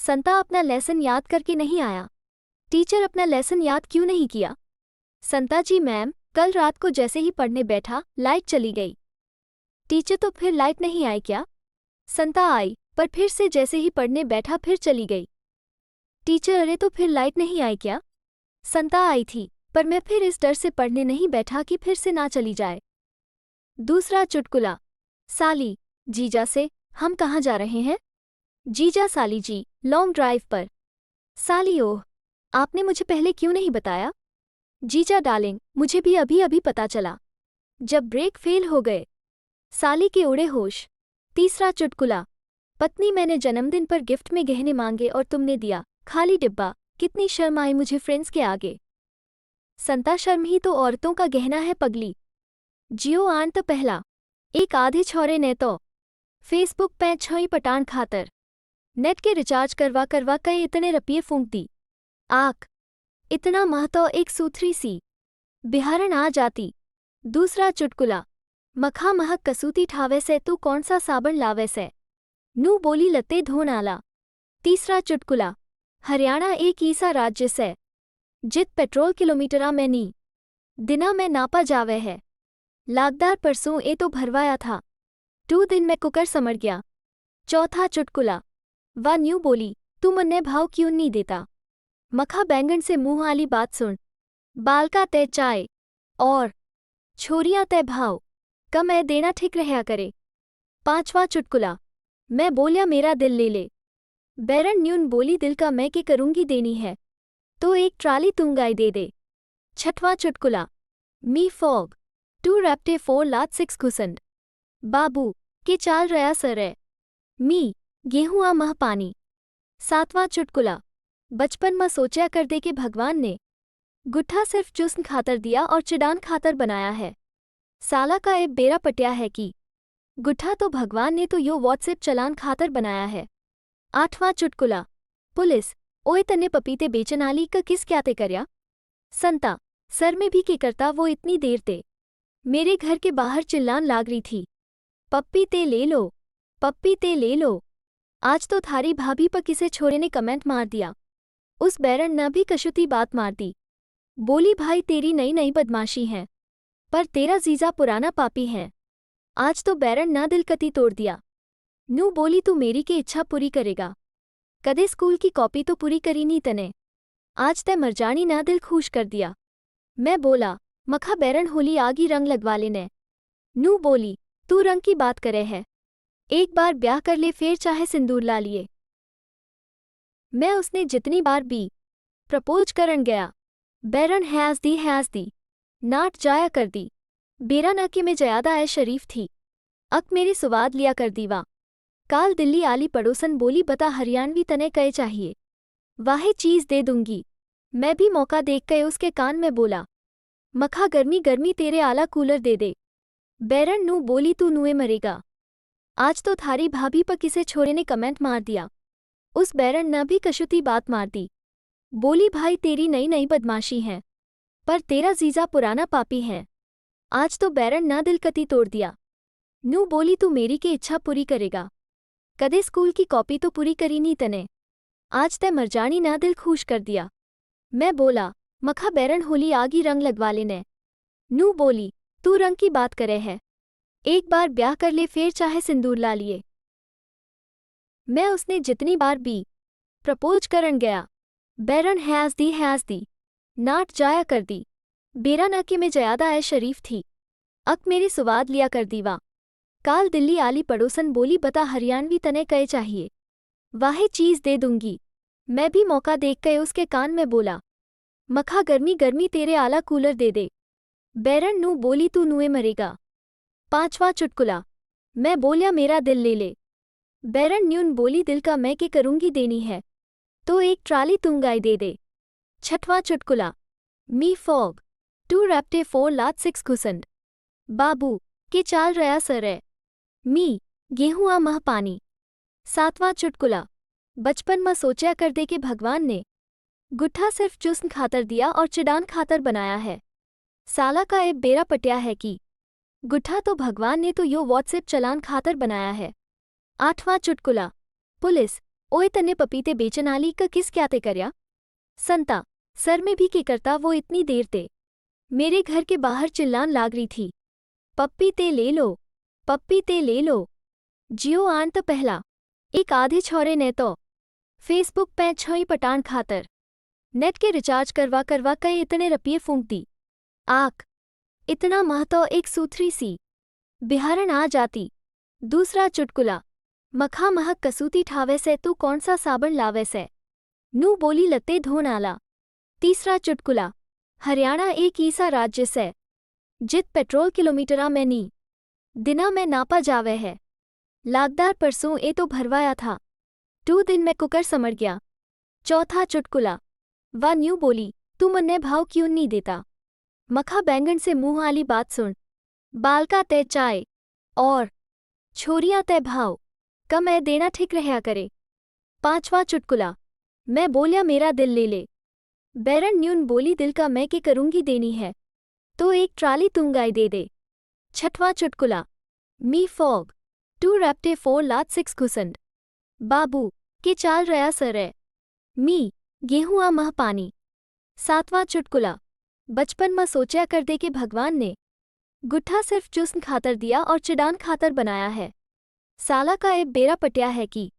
संता अपना लेसन याद करके नहीं आया। टीचर अपना लेसन याद क्यों नहीं किया? संता जी मैम, कल रात को जैसे ही पढ़ने बैठा लाइट चली गई। टीचर तो फिर लाइट नहीं आई क्या? संता आई, पर फिर से जैसे ही पढ़ने बैठा फिर चली गई। टीचर अरे तो फिर लाइट नहीं आई क्या? संता आई थी, पर मैं फिर इस डर से पढ़ने नहीं बैठा कि फिर से ना चली जाए। दूसरा चुटकुला। साली, जीजा से, हम कहाँ जा रहे हैं? जीजा साली जी, लॉन्ग ड्राइव पर। साली ओह, आपने मुझे पहले क्यों नहीं बताया? जीजा डार्लिंग, मुझे भी अभी अभी पता चला, जब ब्रेक फेल हो गए। साली के उड़े होश। तीसरा चुटकुला। पत्नी, मैंने जन्मदिन पर गिफ्ट में गहने मांगे और तुमने दिया खाली डिब्बा, कितनी शर्म आई मुझे फ्रेंड्स के आगे। संता, शर्म ही तो औरतों का गहना है पगली। जियो आन तो पहला, एक आधे छोरे ने तो फेसबुक पे छोई पटान खातर नेट के रिचार्ज करवा करवा कई इतने रुपये फूंक दी। आक, इतना मह तो एक सूथरी सी बिहारन आ जाती। दूसरा चुटकुला। मखा महक कसूती ठावे से तू कौन सा साबन लावे से? नू बोली लत्ते धोन आला। तीसरा चुटकुला। हरियाणा एक ऐसा राज्य से जित पेट्रोल किलोमीटरा में नी दिना में नापा जावे है। लागदार परसों ए तो भरवाया था, 2 दिन में कुकर समझ गया। चौथा चुटकुला। वा न्यू बोली, तू मन्ने भाव क्यों नहीं देता? मखा बैंगन से मुंह वाली बात सुन, बालका तय चाय और छोरियां तय भाव कम ए देना ठीक रहा करे। पांचवा चुटकुला। मैं बोलिया मेरा दिल ले ले। बैरन न्यून बोली दिल का मैं के करूंगी देनी है, तो एक ट्राली तुंगाई दे दे। छठवां चुटकुला। मी फॉग, टू रैप्टे 4 लात 6 घुसंड। बाबू, के चाल रया सर मी, गेहूं आ मह पानी। सातवां चुटकुला। बचपन में सोचा कर दे कि भगवान ने गुट्ठा सिर्फ चुस्न खातर दिया और चिडान खातर बनाया है। साला का ए बेरा पटिया है कि गुट्ठा तो भगवान ने तो यो व्हाट्सएप चलान खातर बनाया है। आठवां चुटकुला। पुलिस, ओए तन्ने पपीते बेचन आली का किस क्या ते करया? संता, सर में भी के करता वो इतनी देर ते मेरे घर के बाहर चिल्लान लाग रही थी, पप्पी ते ले लो, पप्पी ते ले लो। आज तो थारी भाभी पर किसे छोरे ने कमेंट मार दिया। उस बैरन न भी कशुती बात मार दी। बोली भाई तेरी नई नई बदमाशी है, पर तेरा जीजा पुराना पापी है। आज तो बैरन न दिल कती तोड़ दिया। नू बोली तू मेरी के इच्छा पूरी करेगा, कदे स्कूल की कॉपी तो पूरी करी नहीं तने, आज तय मरजानी ना दिल खुश कर दिया। मैं बोला, मखा बैरन होली आगी रंग लगवा लेने। नू बोली, तू रंग की बात करे है, एक बार ब्याह कर ले फिर चाहे सिंदूर ला लिए। मैं उसने जितनी बार भी प्रपोज करन गया, बैरन हैज दी नाट जाया कर दी। बेरा न कि मैं जयादा ए शरीफ थी, अक मेरी सुवाद लिया कर दीवा। काल दिल्ली आली पड़ोसन बोली बता हरियाणवी तने कहे चाहिए, वाहे चीज दे दूंगी। मैं भी मौका देख के उसके कान में बोला, मखा गर्मी गर्मी तेरे आला कूलर दे दे। बैरन नू बोली तू नुए मरेगा। आज तो थारी भाभी पर किसे छोरे ने कमेंट मार दिया। उस बैरन न भी कशुती बात मार दी। बोली भाई तेरी नई नई बदमाशी है, पर तेरा जीजा पुराना पापी है। आज तो बैरन न दिल कती तोड़ दिया। नू बोली तू मेरी के इच्छा पूरी करेगा, कदे स्कूल की कॉपी तो पूरी करी नहीं तने, आज तय मरजानी ना दिल खुश कर दिया। मैं बोला, मखा बैरन होली आगी रंग लगवा लेने। नू बोली, तू रंग की बात करे है, एक बार ब्याह कर ले फिर चाहे सिंदूर ला लिए। मैं उसने जितनी बार भी प्रपोज करन गया, बैरन हैज दी नाट जाया कर दी। बेरा न कि मैं जयादा ए शरीफ थी, अक मेरी सुवाद लिया कर दीवा। काल दिल्ली आली पड़ोसन बोली बता हरियाणवी तने कहे चाहिए, वाहे चीज दे दूंगी। मैं भी मौका देख के उसके कान में बोला, मखा गर्मी गर्मी तेरे आला कूलर दे दे। बैरन नू बोली तू नुए मरेगा। पांचवा चुटकुला। मैं बोलिया मेरा दिल ले ले। बैरन न्यून बोली दिल का मैं के करूंगी देनी है, तो एक ट्राली तुंगाई दे दे। छठवां चुटकुला। मी फॉग, टू रैप्टे 4 लात 6 घुसंड। बाबू, के चाल रया सर मी, गेहूं आ मह पानी। सातवां चुटकुला। बचपन में सोचा कर दे कि भगवान ने गुट्ठा सिर्फ चुस्न खातर दिया और चिडान खातर बनाया है। साला का ए बेरा पटिया है कि गुट्ठा तो भगवान ने तो यो व्हाट्सएप चलान खातर बनाया है। आठवां चुटकुला। पुलिस, ओए तन्ने पपीते बेचन आली का किस क्या ते करया। संता सर में भी के करता वो इतनी देर ते मेरे घर के बाहर चिल्लान लाग रही थी, पप्पी ते ले लो, पप्पी ते ले लो। जियो आन तो पहला एक आधे छोरे ने तो फेसबुक पे छोई पटान खातर नेट के रिचार्ज करवा करवा कई इतने रुपये फूंक दी। आक इतना मह तो एक सूथरी सी बिहारन आ जाती। दूसरा चुटकुला, मखा महक कसूती ठावे से तू कौन सा साबन लावे से, नू बोली लत्ते धोन आला। तीसरा चुटकुला, हरियाणा एक ऐसा राज्य से जित पेट्रोल किलोमीटरा में नी दिना में नापा जावे है। लागदार परसों ए तो भरवाया था, 2 दिन में कुकर समझ गया। चौथा चुटकुला, वा न्यू बोली तू मन्ने भाव क्यों नहीं देता, मखा बैंगन से मुंह आली बात सुन, बालका तय चाय और छोरियां तय भाव कम ए देना ठीक रहया करे। पांचवा चुटकुला, मैं बोलिया मेरा दिल ले ले, बैरन न्यून बोली दिल का मैं के करूंगी देनी है तो एक ट्राली तुंगाई दे दे। छठवां चुटकुला, मी फॉग 2 रैप्टे 4 लात 6 घुसंड, बाबू के चाल रया सर मी गेहूं आ मह पानी। सातवां चुटकुला, बचपन में सोचा कर दे कि भगवान ने गुट्ठा सिर्फ चुस्न खातर दिया और चिडान खातर बनाया है, साला का ए बेरा पटिया है कि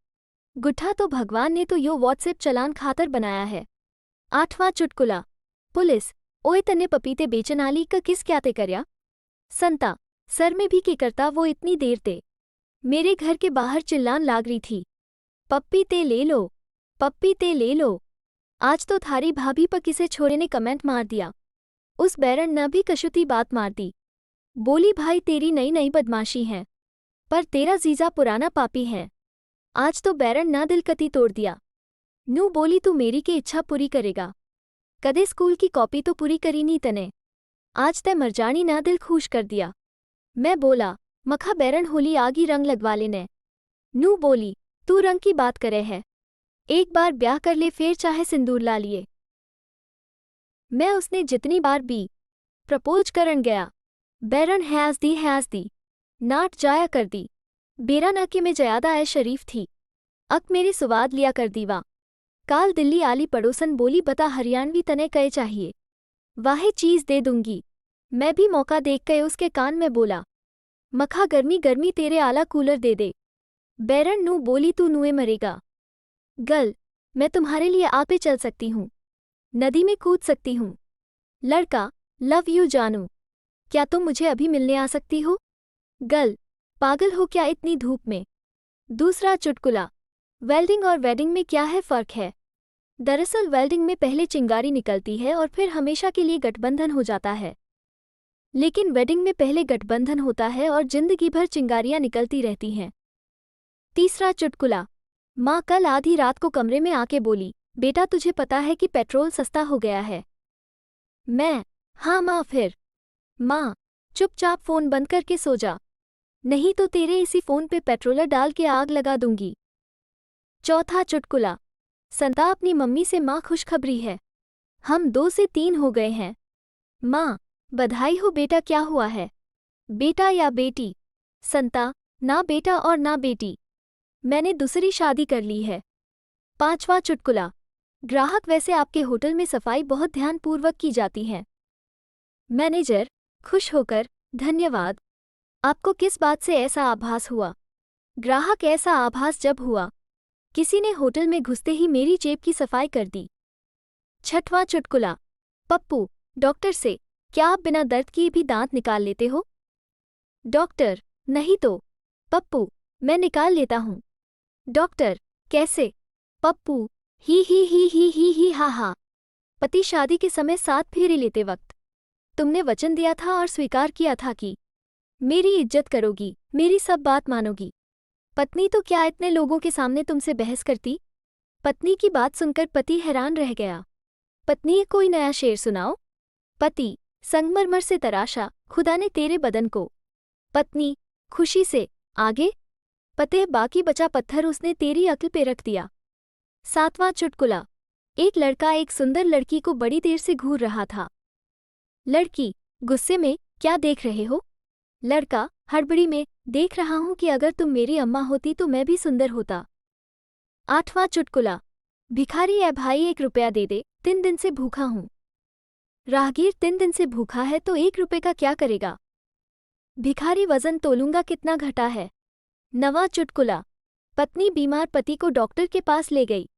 गुट्ठा तो भगवान ने तो यो व्हाट्सएप चलान खातर बनाया है। आठवां चुटकुला, पुलिस ओए तन्ने पपीते बेचन आली का किस क्या ते करया। संता सर में भी के करता वो इतनी देर ते मेरे घर के बाहर चिल्लान लाग रही थी, पप्पी ते ले लो, पप्पी ते ले लो। आज तो थारी भाभी पर किसे छोरे ने कमेंट मार दिया, उस बैरन न भी कशुती बात मार दी, बोली भाई तेरी नई नई बदमाशी है पर तेरा जीजा पुराना पापी है। आज तो बैरन न दिल कती तोड़ दिया, नू बोली तू मेरी के इच्छा पूरी करेगा, कदे स्कूल की कॉपी तो पूरी करी नहीं तने, आज तय मरजानी ना दिल खुश कर दिया। मैं बोला मखा बैरन होली आगी रंग लगवा लेने, नू बोली तू रंग की बात करे है, एक बार ब्याह कर ले फिर चाहे सिंदूर ला लिए। मैं उसने जितनी बार भी प्रपोज करन गया, बैरन हैज दी नाट जाया कर दी, बेरा न कि मैं जयादा ए शरीफ थी, अक मेरी सुवाद लिया कर दीवा। काल दिल्ली आली पड़ोसन बोली बता हरियाणवी तने कहे चाहिए, वाहे चीज दे दूंगी। मैं भी मौका देख के उसके कान में बोला, मखा गर्मी गर्मी तेरे आला कूलर दे दे। बैरन नू बोली तू नुए मरेगा। गल मैं तुम्हारे लिए आपे चल सकती हूँ, नदी में कूद सकती हूँ। लड़का लव यू जानू, क्या तुम मुझे अभी मिलने आ सकती हो। गल पागल हो क्या इतनी धूप में। दूसरा चुटकुला, वेल्डिंग और वेडिंग में क्या है फ़र्क है। दरअसल वेल्डिंग में पहले चिंगारी निकलती है और फिर हमेशा के लिए गठबंधन हो जाता है, लेकिन वेडिंग में पहले गठबंधन होता है और जिंदगी भर चिंगारियां निकलती रहती हैं। तीसरा चुटकुला, माँ कल आधी रात को कमरे में आके बोली, बेटा तुझे पता है कि पेट्रोल सस्ता हो गया है। मैं हाँ माँ फिर। माँ चुपचाप फ़ोन बंद करके सो जा, नहीं तो तेरे इसी फ़ोन पे पेट्रोलर डाल के आग लगा दूंगी। चौथा चुटकुला, संता अपनी मम्मी से माँ खुशखबरी है, हम 2 से 3 हो गए हैं। माँ बधाई हो बेटा, क्या हुआ है, बेटा या बेटी। संता ना बेटा और ना बेटी, मैंने दूसरी शादी कर ली है। पांचवा चुटकुला, ग्राहक वैसे आपके होटल में सफाई बहुत ध्यानपूर्वक की जाती है। मैनेजर खुश होकर, धन्यवाद। आपको किस बात से ऐसा आभास हुआ। ग्राहक ऐसा आभास जब हुआ किसी ने होटल में घुसते ही मेरी जेब की सफाई कर दी। छठवां चुटकुला, पप्पू डॉक्टर से, क्या आप बिना दर्द किए भी दांत निकाल लेते हो। डॉक्टर नहीं तो। पप्पू मैं निकाल लेता हूँ। डॉक्टर कैसे। पप्पू ही हा हा। पति शादी के समय 7 फेरे लेते वक्त तुमने वचन दिया था और स्वीकार किया था कि मेरी इज्जत करोगी, मेरी सब बात मानोगी। पत्नी तो क्या इतने लोगों के सामने तुमसे बहस करती। पत्नी की बात सुनकर पति हैरान रह गया। पत्नी कोई नया शेर सुनाओ। पति संगमरमर से तराशा, खुदा ने तेरे बदन को। पत्नी खुशी से, आगे। पते बाकी बचा पत्थर उसने तेरी अक्ल पे रख दिया। सातवां चुटकुला, एक लड़का एक सुंदर लड़की को बड़ी देर से घूर रहा था। लड़की गुस्से में, क्या देख रहे हो। लड़का हड़बड़ी में, देख रहा हूं कि अगर तुम मेरी अम्मा होती तो मैं भी सुंदर होता। 8वां चुटकुला। भिखारी ए भाई 1 रुपया दे दे, 3 दिन से भूखा हूँ। राहगीर 3 दिन से भूखा है तो 1 रुपये का क्या करेगा? भिखारी वजन तोलूंगा कितना घटा है। 9वां चुटकुला। पत्नी बीमार पति को डॉक्टर के पास ले गई।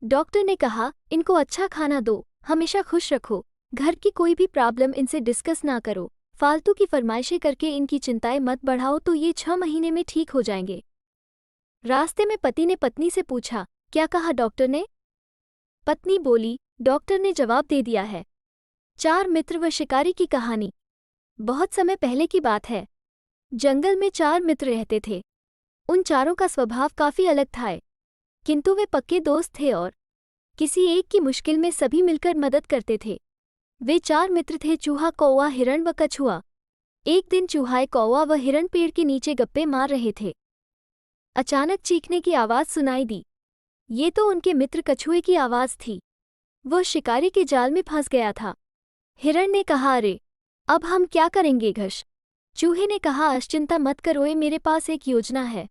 डॉक्टर ने कहा, इनको अच्छा खाना दो, हमेशा खुश रखो, घर की कोई भी प्रॉब्लम इनसे डिस्कस ना करो, फालतू की फरमाइशें करके इनकी चिंताएं मत बढ़ाओ तो ये 6 महीने में ठीक हो जाएंगे। रास्ते में पति ने पत्नी से पूछा, क्या कहा डॉक्टर ने? पत्नी बोली, डॉक्टर ने जवाब दे दिया है। 4 मित्र व शिकारी की कहानी। बहुत समय पहले की बात है। जंगल में 4 मित्र रहते थे। उन चारों का स्वभाव काफी अलग था, किंतु वे पक्के दोस्त थे और किसी एक की मुश्किल में सभी मिलकर मदद करते थे। वे 4 मित्र थे, चूहा, कौवा, हिरण व कछुआ। एक दिन चूहा, कौवा व हिरण पेड़ के नीचे गप्पे मार रहे थे। अचानक चीखने की आवाज सुनाई दी। ये तो उनके मित्र कछुए की आवाज थी। वो शिकारी के जाल में फंस गया था। हिरण ने कहा, अरे अब हम क्या करेंगे घश? चूहे ने कहा, अश चिंता मत करो, मेरे पास एक योजना है।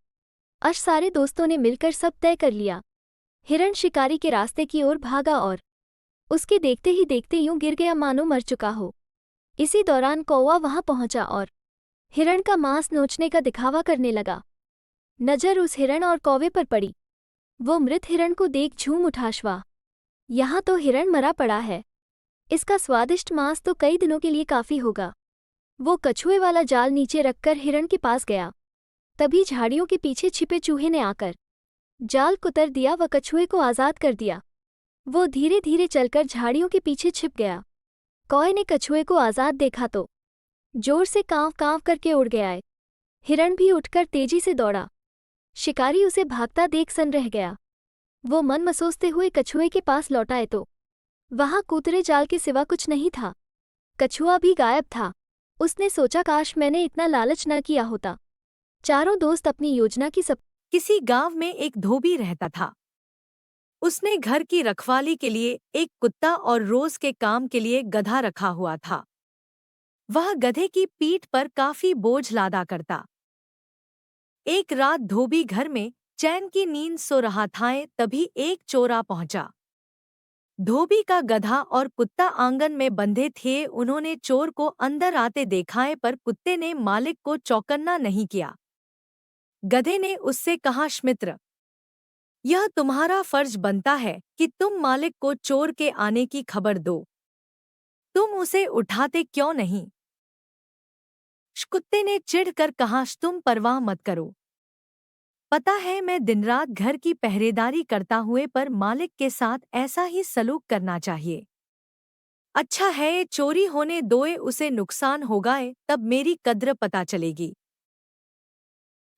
अश सारे दोस्तों ने मिलकर सब तय कर लिया। हिरण शिकारी के रास्ते की ओर भागा और उसके देखते ही देखते यूं गिर गया मानो मर चुका हो। इसी दौरान कौवा वहां पहुंचा और हिरण का मांस नोचने का दिखावा करने लगा। नजर उस हिरण और कौवे पर पड़ी। वो मृत हिरण को देख झूम उठा, वाह, यहाँ तो हिरण मरा पड़ा है, इसका स्वादिष्ट मांस तो कई दिनों के लिए काफी होगा। वो कछुए वाला जाल नीचे रखकर हिरण के पास गया। तभी झाड़ियों के पीछे छिपे चूहे ने आकर जाल कुतर दिया व कछुए को आजाद कर दिया। वो धीरे धीरे चलकर झाड़ियों के पीछे छिप गया। कौवे ने कछुए को आजाद देखा तो जोर से कांव कांव करके उड़ गया। हिरण भी उठकर तेजी से दौड़ा। शिकारी उसे भागता देख सन रह गया। वो मन मसोसते हुए कछुए के पास लौटाए तो वहां कूतरे जाल के सिवा कुछ नहीं था। कछुआ भी गायब था। उसने सोचा, काश मैंने इतना लालच न किया होता। चारों दोस्त अपनी योजना की सब। किसी गांव में एक धोबी रहता था। उसने घर की रखवाली के लिए एक कुत्ता और रोज के काम के लिए गधा रखा हुआ था। वह गधे की पीठ पर काफी बोझ लादा करता। एक रात धोबी घर में चैन की नींद सो रहा था, तभी एक चोर आ पहुंचा। धोबी का गधा और कुत्ता आंगन में बंधे थे। उन्होंने चोर को अंदर आते देखा, पर कुत्ते ने मालिक को चौकन्ना नहीं किया। गधे ने उससे कहा, मित्र, यह तुम्हारा फर्ज बनता है कि तुम मालिक को चोर के आने की खबर दो। तुम उसे उठाते क्यों नहीं? कुत्ते ने चिढ़कर कहा, तुम परवाह मत करो। पता है मैं दिन रात घर की पहरेदारी करता हुए, पर मालिक के साथ ऐसा ही सलूक करना चाहिए। अच्छा है चोरी होने दोए, उसे नुकसान होगा तब मेरी कद्र पता चलेगी।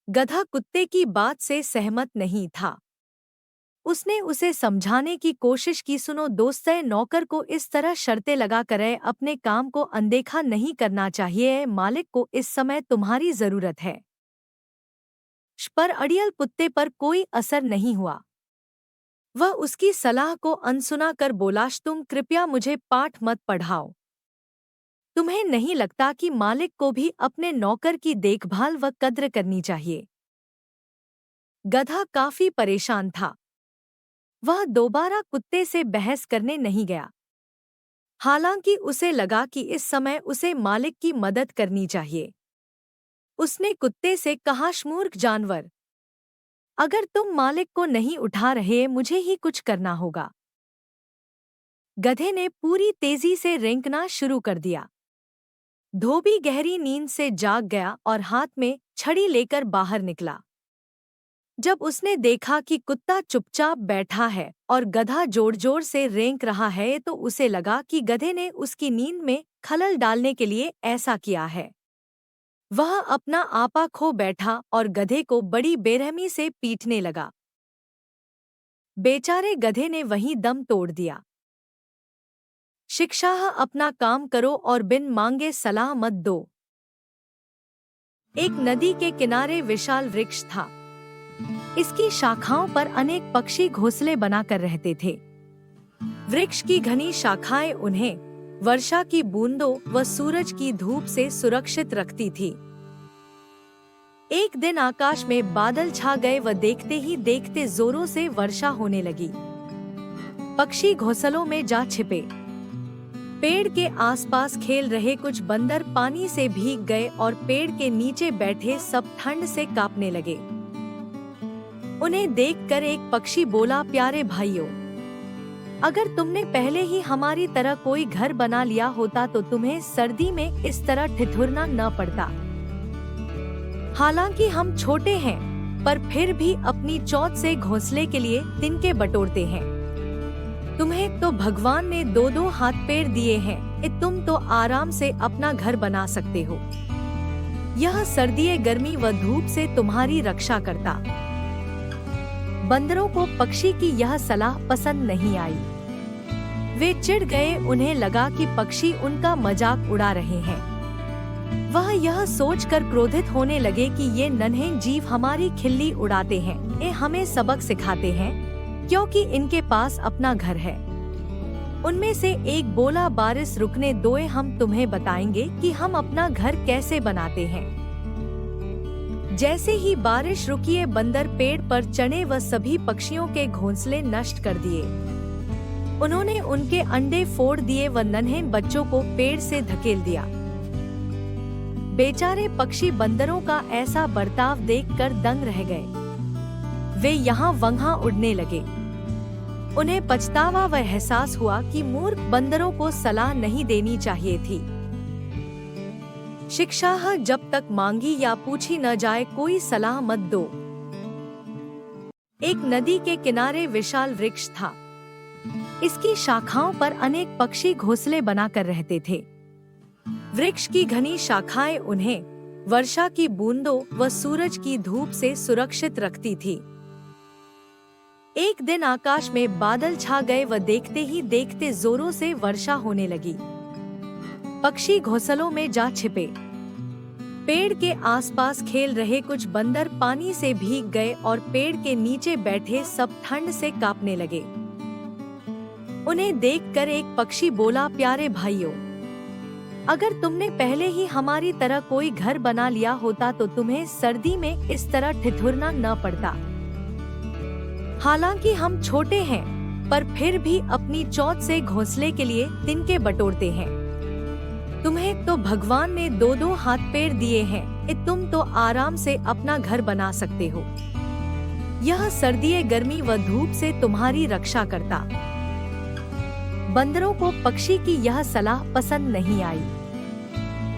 गधा कुत्ते की बात से सहमत नहीं था। उसने उसे समझाने की कोशिश की, सुनो दोस्त, नौकर को इस तरह शर्तें लगा कर अपने काम को अनदेखा नहीं करना चाहिए। मालिक को इस समय तुम्हारी जरूरत है। पर अड़ियल कुत्ते पर कोई असर नहीं हुआ। वह उसकी सलाह को अनसुना कर बोला, तुम कृपया मुझे पाठ मत पढ़ाओ। तुम्हें नहीं लगता कि मालिक को भी अपने नौकर की देखभाल व कद्र करनी चाहिए? गधा काफी परेशान था। वह दोबारा कुत्ते से बहस करने नहीं गया। हालांकि उसे लगा कि इस समय उसे मालिक की मदद करनी चाहिए। उसने कुत्ते से कहा, मूर्ख जानवर, अगर तुम मालिक को नहीं उठा रहे, मुझे ही कुछ करना होगा। गधे ने पूरी तेजी से रेंकना शुरू कर दिया। धोबी गहरी नींद से जाग गया और हाथ में छड़ी लेकर बाहर निकला। जब उसने देखा कि कुत्ता चुपचाप बैठा है और गधा जोर जोर से रेंक रहा है, तो उसे लगा कि गधे ने उसकी नींद में खलल डालने के लिए ऐसा किया है। वह अपना आपा खो बैठा और गधे को बड़ी बेरहमी से पीटने लगा। बेचारे गधे ने वहीं दम तोड़ दिया। शिक्षा, अपना काम करो और बिन मांगे सलाह मत दो। एक नदी के किनारे विशाल वृक्ष था। इसकी शाखाओं पर अनेक पक्षी घोंसले बनाकर रहते थे। वृक्ष की घनी शाखाएं उन्हें वर्षा की बूंदों व सूरज की धूप से सुरक्षित रखती थी। एक दिन आकाश में बादल छा गए व देखते ही देखते जोरों से वर्षा होने लगी। पक्षी घोंसलों में जा छिपे। पेड़ के आसपास खेल रहे कुछ बंदर पानी से भीग गए और पेड़ के नीचे बैठे सब ठंड से कांपने लगे। उन्हें देखकर एक पक्षी बोला, प्यारे भाइयों, अगर तुमने पहले ही हमारी तरह कोई घर बना लिया होता तो तुम्हें सर्दी में इस तरह ठिठुरना न पड़ता। हालांकि हम छोटे हैं, पर फिर भी अपनी चोंच से घोंसले के लिए तिनके बटोरते हैं। तुम्हें तो भगवान ने दो दो हाथ पैर दिए हैं, तुम तो आराम से अपना घर बना सकते हो। यह सर्दी, गर्मी व धूप से तुम्हारी रक्षा करता। बंदरों को पक्षी की यह सलाह पसंद नहीं आई। वे चिढ़ गए। उन्हें लगा कि पक्षी उनका मजाक उड़ा रहे हैं। वह यह सोचकर क्रोधित होने लगे कि ये नन्हे जीव हमारी खिल्ली उड़ाते हैं, ये हमें सबक सिखाते हैं, क्योंकि इनके पास अपना घर है। उनमें से एक बोला, बारिश रुकने दो, हम तुम्हें बताएंगे कि हम अपना घर कैसे बनाते हैं। जैसे ही बारिश रुकी, बंदर पेड़ पर चढ़े व सभी पक्षियों के घोंसले नष्ट कर दिए। उन्होंने उनके अंडे फोड़ दिए व नन्हे बच्चों को पेड़ से धकेल दिया। बेचारे पक्षी बंदरों का ऐसा बर्ताव देखकर दंग रह गए। वे यहाँ वहाँ उड़ने लगे। उन्हें पछतावा व एहसास हुआ कि मूर्ख बंदरों को सलाह नहीं देनी चाहिए थी। शिक्षा, जब तक मांगी या पूछी न जाए कोई सलाह मत दो। एक नदी के किनारे विशाल वृक्ष था। इसकी शाखाओं पर अनेक पक्षी घोंसले बनाकर रहते थे। वृक्ष की घनी शाखाएं उन्हें वर्षा की बूंदों व सूरज की धूप से सुरक्षित रखती थी। एक दिन आकाश में बादल छा गए व देखते ही देखते जोरों से वर्षा होने लगी। पक्षी घोंसलों में जा छिपे। पेड़ के आसपास खेल रहे कुछ बंदर पानी से भीग गए और पेड़ के नीचे बैठे सब ठंड से कांपने लगे। उन्हें देखकर एक पक्षी बोला, प्यारे भाइयों, अगर तुमने पहले ही हमारी तरह कोई घर बना लिया होता तो तुम्हें सर्दी में इस तरह ठिठुरना न पड़ता। हालांकि हम छोटे हैं, पर फिर भी अपनी चोंच से घोंसले के लिए तिनके बटोरते हैं। तुम्हें तो भगवान ने दो दो हाथ पैर दिए हैं, तुम तो आराम से अपना घर बना सकते हो। यह सर्दी, गर्मी व धूप से तुम्हारी रक्षा करता। बंदरों को पक्षी की यह सलाह पसंद नहीं आई।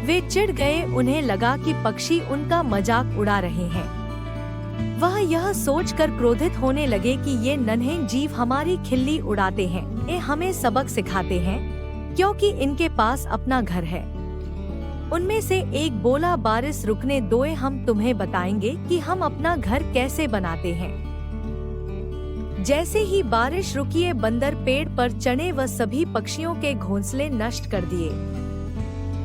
वे चिढ़ गए। उन्हें लगा कि पक्षी उनका मजाक उड़ा रहे हैं। वह यह सोचकर क्रोधित होने लगे कि ये नन्हे जीव हमारी खिल्ली उड़ाते हैं, ये हमें सबक सिखाते हैं, क्योंकि इनके पास अपना घर है। उनमें से एक बोला, बारिश रुकने दो, हम तुम्हें बताएंगे कि हम अपना घर कैसे बनाते हैं। जैसे ही बारिश रुकी, बंदर पेड़ पर चढ़े व सभी पक्षियों के घोंसले नष्ट कर दिए।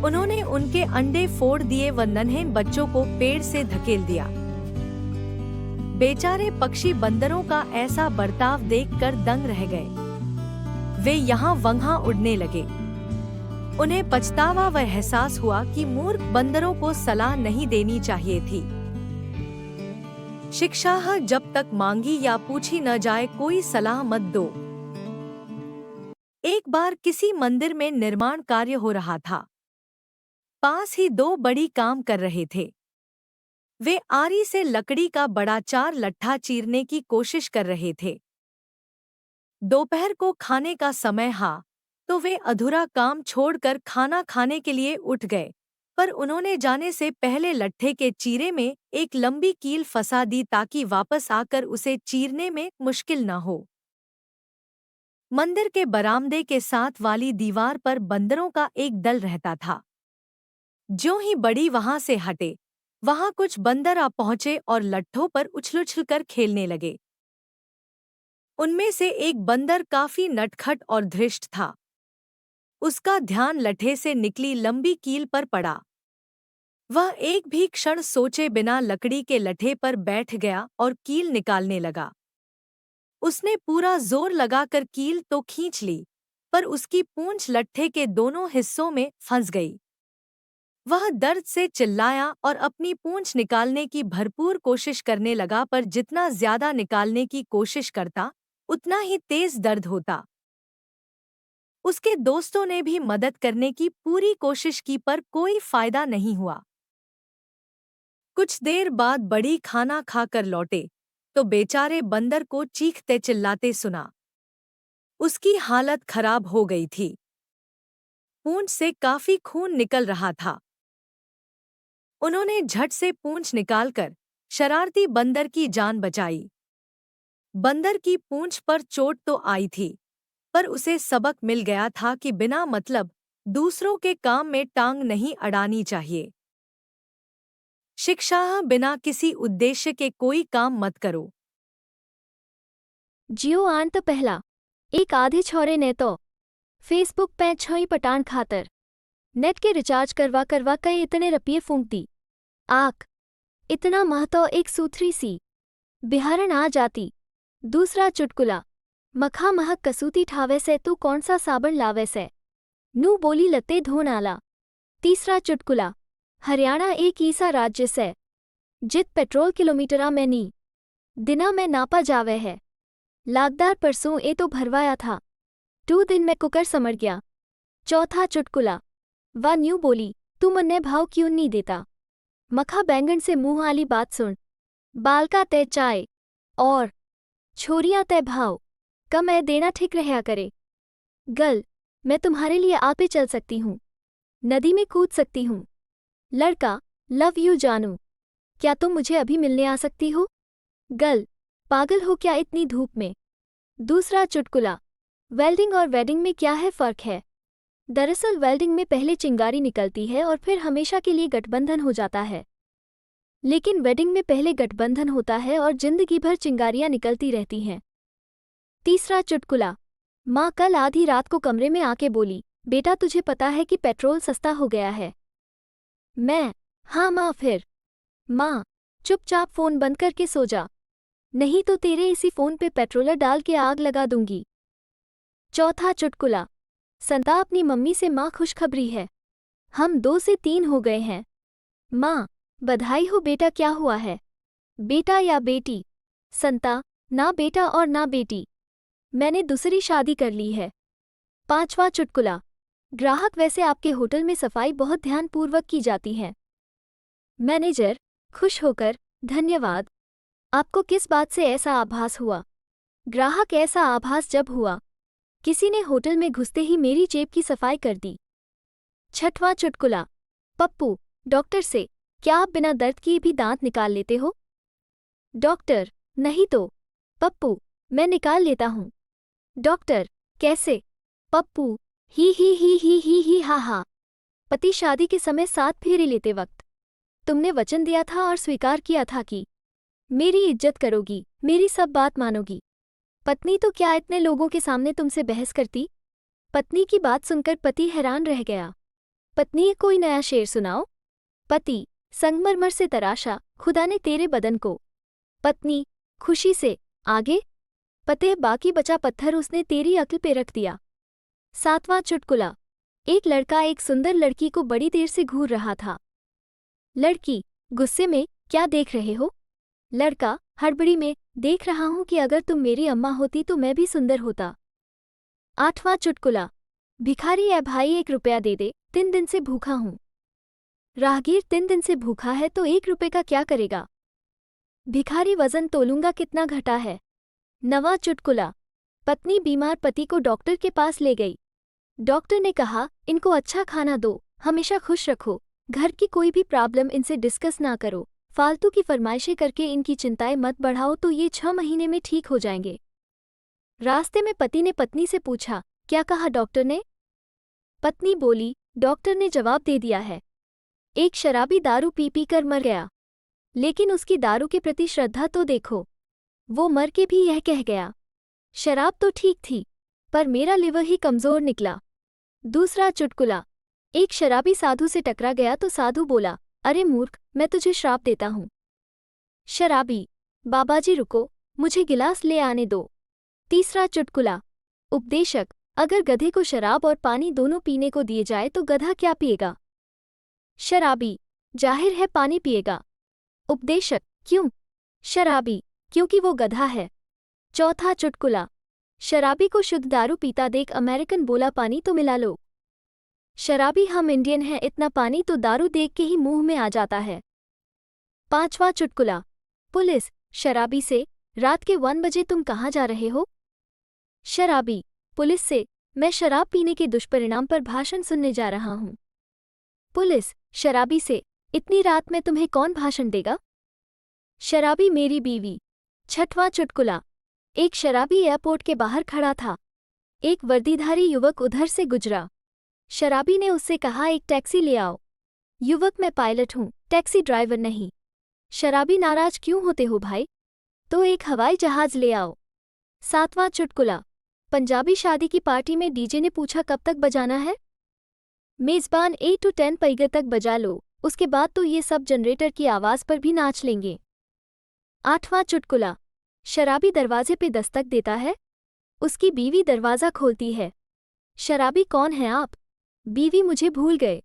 उन्होंने उनके अंडे फोड़ दिए व नन्हे बच्चों को पेड़ से धकेल दिया। बेचारे पक्षी बंदरों का ऐसा बर्ताव देखकर दंग रह गए। वे यहाँ वहाँ उड़ने लगे। उन्हें पछतावा व एहसास हुआ कि मूर्ख बंदरों को सलाह नहीं देनी चाहिए थी। शिक्षा, जब तक मांगी या पूछी न जाए कोई सलाह मत दो। एक बार किसी मंदिर में निर्माण कार्य हो रहा था। पास ही दो बड़ी काम कर रहे थे। वे आरी से लकड़ी का बड़ा चार लट्ठा चीरने की कोशिश कर रहे थे। दोपहर को खाने का समय तो वे अधूरा काम छोड़कर खाना खाने के लिए उठ गए, पर उन्होंने जाने से पहले लट्ठे के चीरे में एक लंबी कील फंसा दी ताकि वापस आकर उसे चीरने में मुश्किल न हो। मंदिर के बरामदे के साथ वाली दीवार पर बंदरों का एक दल रहता था। ज्यों ही बड़ी वहां से हटे, वहां कुछ बंदर आ पहुंचे और लट्ठों पर उछल-उछलकर खेलने लगे। उनमें से एक बंदर काफी नटखट और धृष्ट था। उसका ध्यान लट्ठे से निकली लंबी कील पर पड़ा। वह एक भी क्षण सोचे बिना लकड़ी के लट्ठे पर बैठ गया और कील निकालने लगा। उसने पूरा जोर लगाकर कील तो खींच ली, पर उसकी पूंछ लट्ठे के दोनों हिस्सों में फंस गई। वह दर्द से चिल्लाया और अपनी पूंछ निकालने की भरपूर कोशिश करने लगा, पर जितना ज्यादा निकालने की कोशिश करता उतना ही तेज दर्द होता। उसके दोस्तों ने भी मदद करने की पूरी कोशिश की, पर कोई फायदा नहीं हुआ। कुछ देर बाद बड़ी खाना खाकर लौटे तो बेचारे बंदर को चीखते चिल्लाते सुना। उसकी हालत खराब हो गई थी, पूंछ से काफी खून निकल रहा था। उन्होंने झट से पूंछ निकालकर शरारती बंदर की जान बचाई। बंदर की पूंछ पर चोट तो आई थी, पर उसे सबक मिल गया था कि बिना मतलब दूसरों के काम में टांग नहीं अड़ानी चाहिए। शिक्षा: बिना किसी उद्देश्य के कोई काम मत करो। जियो आन तो पहला एक आधे छोरे ने तो फेसबुक पे छोई पटान खातर नेट के रिचार्ज करवा करवा कई इतने रुपये फूंक दी। आक इतना मह तो एक सूथरी सी बिहारन आ जाती। दूसरा चुटकुला, मखा महक कसूती ठावे से तू कौन सा साबन लावे से, नू बोली लते धो नाला। तीसरा चुटकुला, हरियाणा एक ऐसा राज्य से जित पेट्रोल किलोमीटरा में नी दिना में नापा जावे है। लागदार परसों ए तो भरवाया था, 2 दिन में कुकर समझ गया। चौथा चुटकुला, वा न्यू बोली तू मन्ने भाव क्यों नहीं देता, मखा बैंगन से मुंह आली बात सुन, बालका तय चाय और छोरियां तय भाव कम है देना ठीक रहा करे। गल, मैं तुम्हारे लिए आपे चल सकती हूँ, नदी में कूद सकती हूँ। लड़का, लव यू जानू, क्या तुम मुझे अभी मिलने आ सकती हो। गल, पागल हो क्या इतनी धूप में। दूसरा चुटकुला, वेल्डिंग और वेडिंग में क्या है फ़र्क है। दरअसल वेल्डिंग में पहले चिंगारी निकलती है और फिर हमेशा के लिए गठबंधन हो जाता है, लेकिन वेडिंग में पहले गठबंधन होता है और जिंदगी भर चिंगारियां निकलती रहती हैं। तीसरा चुटकुला, माँ कल आधी रात को कमरे में आके बोली, बेटा तुझे पता है कि पेट्रोल सस्ता हो गया है। मैं, हाँ माँ फिर। माँ, चुपचाप फ़ोन बंद करके सो जा, नहीं तो तेरे इसी फ़ोन पे पेट्रोलर डाल के आग लगा दूंगी। चौथा चुटकुला, संता अपनी मम्मी से, माँ खुशखबरी है, हम 2 से 3 हो गए हैं। माँ, बधाई हो बेटा, क्या हुआ है, बेटा या बेटी। संता, ना बेटा और ना बेटी, मैंने दूसरी शादी कर ली है। पांचवा चुटकुला, ग्राहक, वैसे आपके होटल में सफाई बहुत ध्यानपूर्वक की जाती है। मैनेजर, खुश होकर, धन्यवाद। आपको किस बात से ऐसा आभास हुआ। ग्राहक, ऐसा आभास जब हुआ किसी ने होटल में घुसते ही मेरी जेब की सफाई कर दी। छठवां चुटकुला, पप्पू, डॉक्टर से, क्या आप बिना दर्द किए भी दांत निकाल लेते हो। डॉक्टर, नहीं तो। पप्पू, मैं निकाल लेता हूँ। डॉक्टर, कैसे। पप्पू, ही हा हा। पति, शादी के समय 7 फेरे लेते वक्त तुमने वचन दिया था और स्वीकार किया था कि मेरी इज्जत करोगी, मेरी सब बात मानोगी। पत्नी, तो क्या इतने लोगों के सामने तुमसे बहस करती। पत्नी की बात सुनकर पति हैरान रह गया। पत्नी, कोई नया शेर सुनाओ। पति, संगमरमर से तराशा खुदा ने तेरे बदन को। पत्नी, खुशी से, आगे। पते, बाकी बचा पत्थर उसने तेरी अक्ल पे रख दिया। सातवां चुटकुला, एक लड़का एक सुंदर लड़की को बड़ी देर से घूर रहा था। लड़की, गुस्से में, क्या देख रहे हो। लड़का, हड़बड़ी में, देख रहा हूं कि अगर तुम मेरी अम्मा होती तो मैं भी सुंदर होता। आठवां चुटकुला, भिखारी, ए भाई 1 रुपया दे दे, 3 दिन से भूखा हूं। राहगीर, 3 दिन से भूखा है तो 1 रुपये का क्या करेगा। भिखारी, वजन तोलूंगा कितना घटा है। नवां चुटकुला, पत्नी बीमार पति को डॉक्टर के पास ले गई। डॉक्टर ने कहा, इनको अच्छा खाना दो, हमेशा खुश रखो, घर की कोई भी प्रॉब्लम इनसे डिस्कस ना करो, फालतू की फरमाइशें करके इनकी चिंताएं मत बढ़ाओ तो ये 6 महीने में ठीक हो जाएंगे। रास्ते में पति ने पत्नी से पूछा, क्या कहा डॉक्टर ने। पत्नी बोली, डॉक्टर ने जवाब दे दिया है। एक शराबी दारू पी पी कर मर गया, लेकिन उसकी दारू के प्रति श्रद्धा तो देखो, वो मर के भी यह कह गया, शराब तो ठीक थी पर मेरा लिवर ही कमजोर निकला। दूसरा चुटकुला, एक शराबी साधु से टकरा गया तो साधु बोला, अरे मूर्ख, मैं तुझे श्राप देता हूँ। शराबी, बाबाजी रुको, मुझे गिलास ले आने दो। तीसरा चुटकुला, उपदेशक, अगर गधे को शराब और पानी दोनों पीने को दिए जाए तो गधा क्या पिएगा। शराबी, जाहिर है पानी पिएगा। उपदेशक, क्यों? शराबी, क्योंकि वो गधा है। चौथा चुटकुला, शराबी को शुद्ध दारू पीता देख अमेरिकन बोला पानी तो मिला लो। शराबी, हम इंडियन हैं, इतना पानी तो दारू देख के ही मुंह में आ जाता है। पांचवा चुटकुला, पुलिस शराबी से, रात के 1 बजे तुम कहाँ जा रहे हो? शराबी, पुलिस से, मैं शराब पीने के दुष्परिणाम पर भाषण सुनने जा रहा हूँ। पुलिस शराबी से, इतनी रात में तुम्हें कौन भाषण देगा? शराबी, मेरी बीवी। छठवां चुटकुला, एक शराबी एयरपोर्ट के बाहर खड़ा था। एक वर्दीधारी युवक उधर से गुजरा। शराबी ने उससे कहा, एक टैक्सी ले आओ। युवक, मैं पायलट हूँ, टैक्सी ड्राइवर नहीं। शराबी, नाराज क्यों होते हो भाई? तो एक हवाई जहाज ले आओ। सातवां चुटकुला, पंजाबी शादी की पार्टी में डीजे ने पूछा कब तक बजाना है? मेज़बान, 8 to 10 पैगे तक बजा लो, उसके बाद तो ये सब जनरेटर की आवाज़ पर भी नाच लेंगे। आठवां चुटकुला, शराबी दरवाजे पे दस्तक देता है। उसकी बीवी दरवाज़ा खोलती है। शराबी, कौन है आप? बीवी, मुझे भूल गए।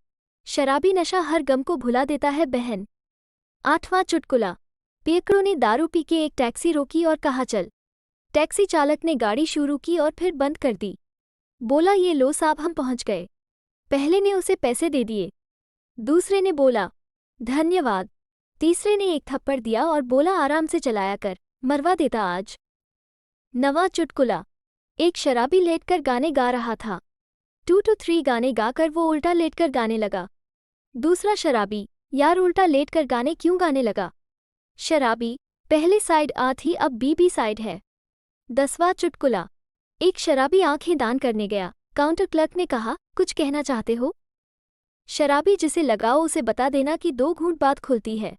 शराबी, नशा हर गम को भुला देता है बहन। आठवां चुटकुला, पियकरों ने दारू पी के एक टैक्सी रोकी और कहा चल। टैक्सी चालक ने गाड़ी शुरू की और फिर बंद कर दी। बोला, ये लो साहब, हम पहुंच गए। पहले ने उसे पैसे दे दिए। दूसरे ने बोला, धन्यवाद। तीसरे ने एक थप्पड़ दिया और बोला, आराम से चलाया कर, मरवा देता आज। नवां चुटकुला, एक शराबी लेटकर गाने गा रहा था। 2 to 3 गाने गाकर वो उल्टा लेटकर गाने लगा। दूसरा शराबी, यार उल्टा लेटकर गाने क्यों गाने लगा? शराबी, पहले साइड आ थी, अब बी साइड है। 10वां चुटकुला, एक शराबी आंखें दान करने गया। काउंटर क्लर्क ने कहा, कुछ कहना चाहते हो? शराबी, जिसे लगाओ उसे बता देना कि 2 घूंट बाद खुलती है।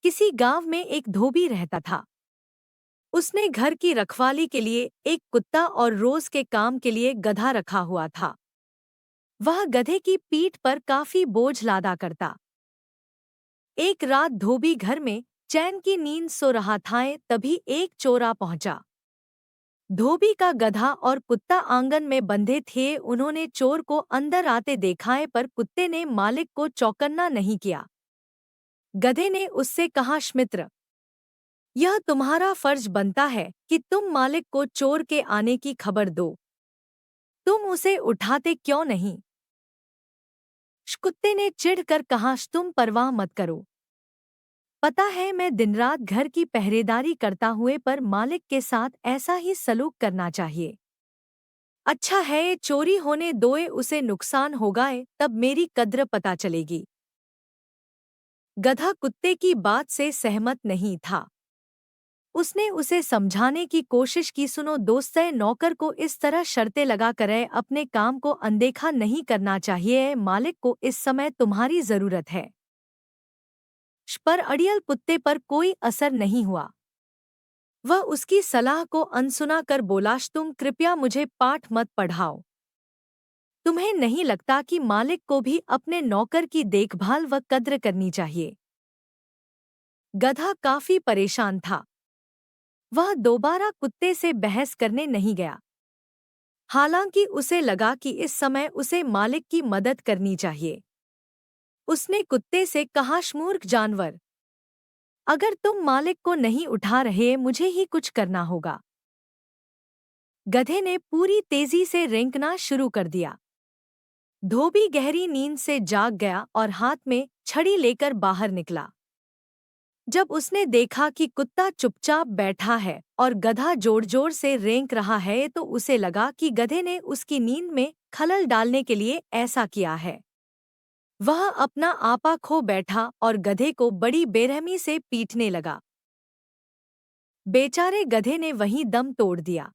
किसी गांव में एक धोबी रहता था। उसने घर की रखवाली के लिए एक कुत्ता और रोज के काम के लिए गधा रखा हुआ था। वह गधे की पीठ पर काफी बोझ लादा करता। एक रात धोबी घर में चैन की नींद सो रहा था, तभी एक चोर आ पहुंचा। धोबी का गधा और कुत्ता आंगन में बंधे थे। उन्होंने चोर को अंदर आते देखा, पर कुत्ते ने मालिक को चौकन्ना नहीं किया। गधे ने उससे कहा, मित्र, यह तुम्हारा फर्ज बनता है कि तुम मालिक को चोर के आने की खबर दो। तुम उसे उठाते क्यों नहीं? कुत्ते ने चिढ़कर कहा, तुम परवाह मत करो। पता है मैं दिन रात घर की पहरेदारी करता हुए, पर मालिक के साथ ऐसा ही सलूक करना चाहिए। अच्छा है, चोरी होने दोए, उसे नुकसान होगा, तब मेरी कद्र पता चलेगी। गधा कुत्ते की बात से सहमत नहीं था। उसने उसे समझाने की कोशिश की, सुनो दोस्त, नौकर को इस तरह शर्तें लगा कर अपने काम को अनदेखा नहीं करना चाहिए। मालिक को इस समय तुम्हारी जरूरत है। पर अड़ियल कुत्ते पर कोई असर नहीं हुआ। वह उसकी सलाह को अनसुना कर बोला, तुम कृपया मुझे पाठ मत पढ़ाओ। तुम्हें नहीं लगता कि मालिक को भी अपने नौकर की देखभाल व कद्र करनी चाहिए? गधा काफी परेशान था। वह दोबारा कुत्ते से बहस करने नहीं गया। हालांकि उसे लगा कि इस समय उसे मालिक की मदद करनी चाहिए। उसने कुत्ते से कहा, मूर्ख जानवर, अगर तुम मालिक को नहीं उठा रहे, मुझे ही कुछ करना होगा। गधे ने पूरी तेजी से रेंकना शुरू कर दिया। धोबी गहरी नींद से जाग गया और हाथ में छड़ी लेकर बाहर निकला। जब उसने देखा कि कुत्ता चुपचाप बैठा है और गधा जोर जोर से रेंक रहा है, तो उसे लगा कि गधे ने उसकी नींद में खलल डालने के लिए ऐसा किया है। वह अपना आपा खो बैठा और गधे को बड़ी बेरहमी से पीटने लगा। बेचारे गधे ने वहीं दम तोड़ दिया।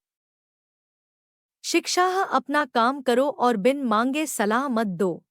शिक्षा, अपना काम करो और बिन मांगे सलाह मत दो।